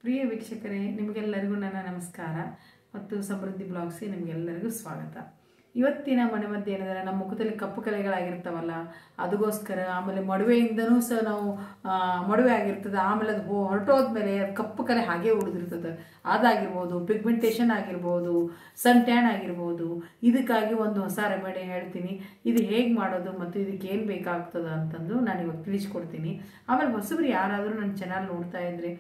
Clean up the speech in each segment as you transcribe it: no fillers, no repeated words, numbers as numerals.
ಪ್ರಿಯ ವೀಕ್ಷಕರೇ, ನಿಮಗೆಲ್ಲರಿಗೂ ನನ್ನ ನಮಸ್ಕಾರ ಮತ್ತು ಸಮೃದ್ಧಿ ಬ್ಲಾಗ್ಸ್ಗೆ ನಿಮಗೆಲ್ಲರಿಗೂ ಸ್ವಾಗತ. ಇವತ್ತಿನ ಮನೆ ಮಧ್ಯೆ ಏನಂದರೆ, ನಮ್ಮ ಮುಖದಲ್ಲಿ ಕಪ್ಪು ಕಲೆಗಳಾಗಿರ್ತಾವಲ್ಲ, ಅದಕ್ಕೋಸ್ಕರ ಆಮೇಲೆ ಮಡುವೆಯಿಂದನೂ ಸಹ ನಾವು ಮಡುವೆ ಆಗಿರ್ತದೆ. ಆಮೇಲೆ ಅದು ಹೊರಟೋದ್ಮೇಲೆ ಕಪ್ಪು ಕಲೆ ಹಾಗೆ ಉಳಿದಿರ್ತದೆ. ಅದಾಗಿರ್ಬೋದು, ಪಿಗ್ಮೆಂಟೇಷನ್ ಆಗಿರ್ಬೋದು, ಸನ್ ಟ್ಯಾನ್ ಆಗಿರ್ಬೋದು. ಇದಕ್ಕಾಗಿ ಒಂದು ಹೊಸ ರೆಮಿಡಿ ಹೇಳ್ತೀನಿ. ಇದು ಹೇಗೆ ಮಾಡೋದು ಮತ್ತು ಇದಕ್ಕೆ ಏನು ಬೇಕಾಗ್ತದೆ ಅಂತಂದು ನಾನು ಇವಾಗ ತಿಳಿಸ್ಕೊಡ್ತೀನಿ. ಆಮೇಲೆ ಹೊಸಬ್ರು ಯಾರಾದರೂ ನನ್ನ ಚಾನಲ್ ನೋಡ್ತಾ ಇದ್ರೆ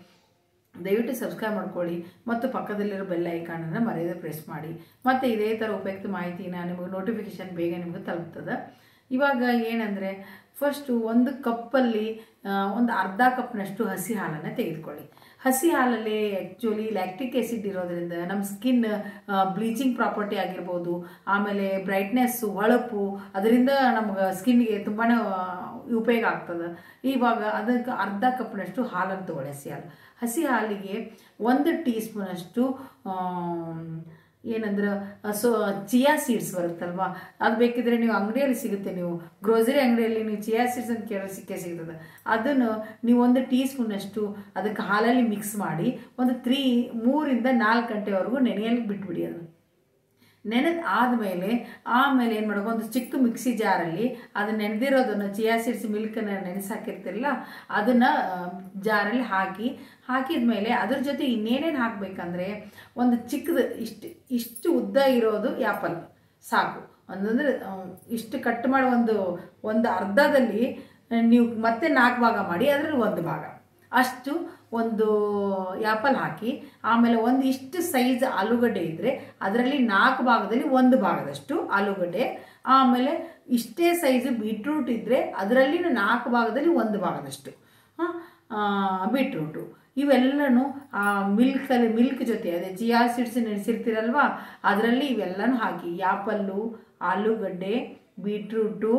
ದಯವಿಟ್ಟು ಸಬ್ಸ್ಕ್ರೈಬ್ ಮಾಡ್ಕೊಳ್ಳಿ ಮತ್ತು ಪಕ್ಕದಲ್ಲಿರೋ ಬೆಲ್ ಐಕಾನನ್ನು ಮರೆಯದೆ ಪ್ರೆಸ್ ಮಾಡಿ. ಮತ್ತು ಇದೇ ಥರ ಉಪಯುಕ್ತ ಮಾಹಿತಿನ ನಿಮಗೆ ನೋಟಿಫಿಕೇಶನ್ ಬೇಗ ನಿಮಗೆ ತಲುಪ್ತದೆ. ಇವಾಗ ಏನಂದರೆ, ಫಸ್ಟು ಒಂದು ಕಪ್ಪಲ್ಲಿ ಒಂದು ಅರ್ಧ ಕಪ್ನಷ್ಟು ಹಸಿ ಹಾಲನ್ನು ತೆಗೆದುಕೊಳ್ಳಿ. ಹಸಿ ಹಾಲಲ್ಲಿ ಆ್ಯಕ್ಚುಲಿ ಲ್ಯಾಕ್ಟಿಕ್ ಆ್ಯಸಿಡ್ ಇರೋದ್ರಿಂದ ನಮ್ಮ ಸ್ಕಿನ್ ಬ್ಲೀಚಿಂಗ್ ಪ್ರಾಪರ್ಟಿ ಆಗಿರ್ಬೋದು, ಆಮೇಲೆ ಬ್ರೈಟ್ನೆಸ್ಸು, ಹೊಳಪು, ಅದರಿಂದ ನಮ್ಗೆ ಸ್ಕಿನ್ಗೆ ತುಂಬಾ ಉಪಯೋಗ ಆಗ್ತದೆ. ಇವಾಗ ಅದಕ್ಕೆ ಅರ್ಧ ಕಪ್ನಷ್ಟು ಹಾಲನ್ನು ತಗೊಳ್ಳಿ. ಹಸಿ ಹಾಲಿಗೆ 1 ಟೀ ಸ್ಪೂನಷ್ಟು ಏನಂದ್ರೆ ಚಿಯಾ ಸೀಡ್ಸ್ ಬರುತ್ತಲ್ವ, ಅದು ಬೇಕಿದ್ರೆ ನೀವು ಅಂಗಡಿಯಲ್ಲಿ ಸಿಗುತ್ತೆ. ನೀವು ಗ್ರೋಸರಿ ಅಂಗಡಿಯಲ್ಲಿ ನೀವು ಚಿಯಾ ಸೀಡ್ಸ್ ಅಂತ ಕೇಳೋ ಸಿಗ್ತದೆ. ಅದನ್ನು ನೀವು 1 ಟೀ ಸ್ಪೂನಷ್ಟು ಅದಕ್ಕೆ ಹಾಲಲ್ಲಿ ಮಿಕ್ಸ್ ಮಾಡಿ ಒಂದು 3 ರಿಂದ 4 ಗಂಟೆವರೆಗೂ ನೆನೆಯಲು ಬಿಟ್ಬಿಡಿ. ಅದು ನೆನೆದ ಆದಮೇಲೆ ಏನು ಮಾಡಬೇಕು, ಒಂದು ಚಿಕ್ಕ ಮಿಕ್ಸಿ ಜಾರಲ್ಲಿ ಅದನ್ನು ನೆನೆದಿರೋದನ್ನು ಚಿಯಾ ಸೀಡ್ಸ್ ಮಿಲ್ಕನ್ನು ನೆನೆಸಾಕಿರ್ತಿರಲ್ಲ, ಅದನ್ನು ಜಾರಲ್ಲಿ ಹಾಕಿದ್ಮೇಲೆ ಅದ್ರ ಜೊತೆ ಇನ್ನೇನೇನು ಹಾಕಬೇಕಂದ್ರೆ, ಒಂದು ಚಿಕ್ಕದು ಇಷ್ಟು ಉದ್ದ ಇರೋದು ಆ್ಯಪಲ್ ಸಾಕು. ಅಂದರೆ ಇಷ್ಟು ಕಟ್ ಮಾಡಿ ಒಂದು ಅರ್ಧದಲ್ಲಿ ನೀವು ಮತ್ತೆ 4 ಭಾಗ ಮಾಡಿ ಅದರಲ್ಲಿ 1 ಭಾಗ ಅಷ್ಟು ಒಂದು ಆ್ಯಪಲ್ ಹಾಕಿ, ಆಮೇಲೆ ಇಷ್ಟು ಸೈಜ್ ಆಲೂಗಡ್ಡೆ ಇದ್ದರೆ ಅದರಲ್ಲಿ 4 ಭಾಗದಲ್ಲಿ 1 ಭಾಗದಷ್ಟು ಆಲೂಗಡ್ಡೆ, ಆಮೇಲೆ ಇಷ್ಟೇ ಸೈಜ್ ಬೀಟ್ರೂಟ್ ಇದ್ದರೆ ಅದರಲ್ಲಿ 4 ಭಾಗದಲ್ಲಿ 1 ಭಾಗದಷ್ಟು ಬೀಟ್ರೂಟು. ಇವೆಲ್ಲನೂ ಮಿಲ್ಕ್ ಜೊತೆ, ಅದೇ ಚಿಯಾ ಸೀಡ್ಸ್ ನೆನೆಸಿರ್ತೀರಲ್ವ, ಅದರಲ್ಲಿ ಇವೆಲ್ಲನೂ ಹಾಕಿ, ಆ್ಯಪಲ್ಲು, ಆಲೂಗಡ್ಡೆ, ಬೀಟ್ರೂಟು,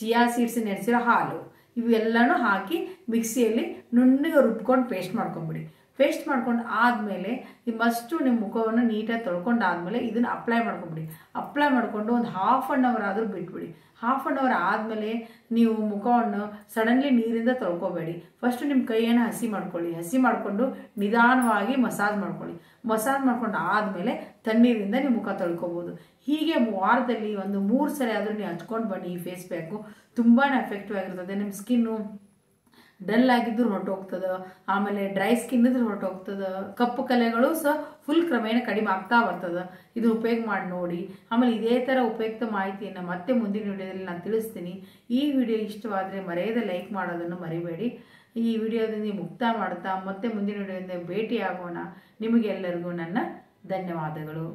ಚಿಯಾ ಸೀಡ್ಸ್ ನೆನೆಸಿರೋ ಹಾಲು, ಇವೆಲ್ಲನೂ ಹಾಕಿ ಮಿಕ್ಸಿಯಲ್ಲಿ ನುಣ್ಣಗೆ ರುಬ್ಕೊಂಡು ಪೇಸ್ಟ್ ಮಾಡ್ಕೊಂಬಿಡಿ. ಪೇಸ್ಟ್ ಮಾಡ್ಕೊಂಡು ಆದಮೇಲೆ ನಿಮ್ಮ ಮುಖವನ್ನು ನೀಟಾಗಿ ತೊಳ್ಕೊಂಡಾದ್ಮೇಲೆ ಇದನ್ನು ಅಪ್ಲೈ ಮಾಡ್ಕೊಂಡು ಒಂದು ½ ಅನ್ ಅವರ್ ಆದರೂ ಬಿಟ್ಬಿಡಿ. ½ ಅನ್ ಅವರ್ ಆದಮೇಲೆ ನೀವು ಮುಖವನ್ನು ಸಡನ್ಲಿ ನೀರಿಂದ ತೊಳ್ಕೊಬೇಡಿ. ಫಸ್ಟು ನಿಮ್ಮ ಕೈಯನ್ನು ಹಸಿ ಮಾಡಿಕೊಂಡು ನಿಧಾನವಾಗಿ ಮಸಾಜ್ ಮಾಡ್ಕೊಂಡು ಆದಮೇಲೆ ತಣ್ಣೀರಿಂದ ನೀವು ಮುಖ ತೊಳ್ಕೊಬೋದು. ಹೀಗೆ ವಾರದಲ್ಲಿ 3 ಸರಿ ಆದರೂ ನೀವು ಹಚ್ಕೊಂಡು ಬನ್ನಿ. ಈ ಫೇಸ್ ಪ್ಯಾಕು ತುಂಬಾ ಎಫೆಕ್ಟಿವ್ ಆಗಿರ್ತದೆ. ನಿಮ್ಮ ಸ್ಕಿನ್ನು ಡಲ್ ಆಗಿದ್ರು ಹೊರಟೋಗ್ತದೆ, ಆಮೇಲೆ ಡ್ರೈ ಸ್ಕಿನ್ ಇದ್ರೆ ಹೊರಟೋಗ್ತದೆ, ಕಪ್ಪು ಕಲೆಗಳು ಸಹ ಫುಲ್ ಕ್ರಮೇಣ ಕಡಿಮೆ ಆಗ್ತಾ ಬರ್ತದೆ. ಇದು ಉಪಯೋಗ ಮಾಡಿ ನೋಡಿ. ಆಮೇಲೆ ಇದೇ ಥರ ಉಪಯುಕ್ತ ಮಾಹಿತಿಯನ್ನು ಮತ್ತೆ ಮುಂದಿನ ವಿಡಿಯೋದಲ್ಲಿ ನಾನು ತಿಳಿಸ್ತೀನಿ. ಈ ವಿಡಿಯೋ ಇಷ್ಟವಾದರೆ ಮರೆಯದೆ ಲೈಕ್ ಮಾಡೋದನ್ನು ಮರಿಬೇಡಿ. ಈ ವಿಡಿಯೋದಿಂದ ಮುಕ್ತ ಮಾಡ್ತಾ ಮತ್ತೆ ಮುಂದಿನ ವಿಡಿಯೋದಿಂದ ಭೇಟಿ ಆಗೋಣ. ನಿಮಗೆಲ್ಲರಿಗೂ ನನ್ನ ಧನ್ಯವಾದಗಳು.